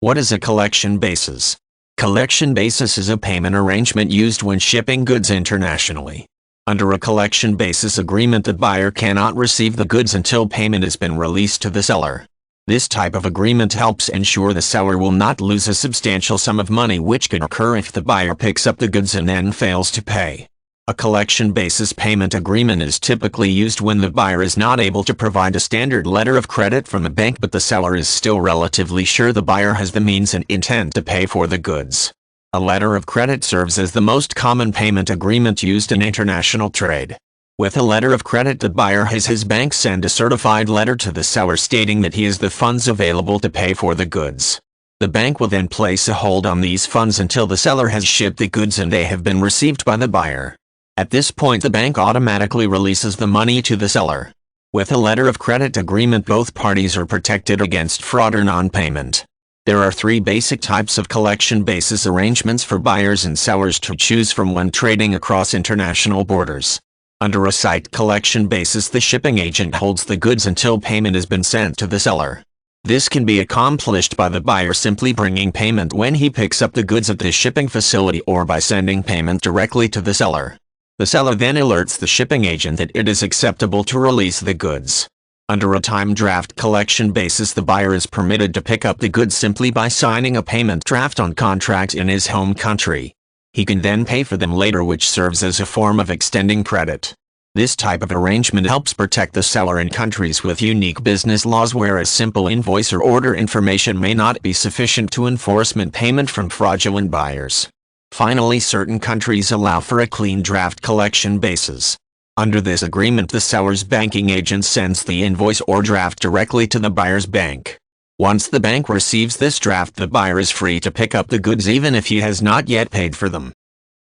What is a collection basis? Collection basis is a payment arrangement used when shipping goods internationally. Under a collection basis agreement, the buyer cannot receive the goods until payment has been released to the seller. This type of agreement helps ensure the seller will not lose a substantial sum of money, which could occur if the buyer picks up the goods and then fails to pay. A collection basis payment agreement is typically used when the buyer is not able to provide a standard letter of credit from a bank, but the seller is still relatively sure the buyer has the means and intent to pay for the goods. A letter of credit serves as the most common payment agreement used in international trade. With a letter of credit, the buyer has his bank send a certified letter to the seller stating that he has the funds available to pay for the goods. The bank will then place a hold on these funds until the seller has shipped the goods and they have been received by the buyer. At this point, the bank automatically releases the money to the seller. With a letter of credit agreement, both parties are protected against fraud or non-payment. There are three basic types of collection basis arrangements for buyers and sellers to choose from when trading across international borders. Under a site collection basis, the shipping agent holds the goods until payment has been sent to the seller. This can be accomplished by the buyer simply bringing payment when he picks up the goods at the shipping facility, or by sending payment directly to the seller. The seller then alerts the shipping agent that it is acceptable to release the goods. Under a time draft collection basis, the buyer is permitted to pick up the goods simply by signing a payment draft on contract in his home country. He can then pay for them later, which serves as a form of extending credit. This type of arrangement helps protect the seller in countries with unique business laws, where a simple invoice or order information may not be sufficient to enforcement payment from fraudulent buyers. Finally, certain countries allow for a clean draft collection basis. Under this agreement, the seller's banking agent sends the invoice or draft directly to the buyer's bank. Once the bank receives this draft, the buyer is free to pick up the goods even if he has not yet paid for them.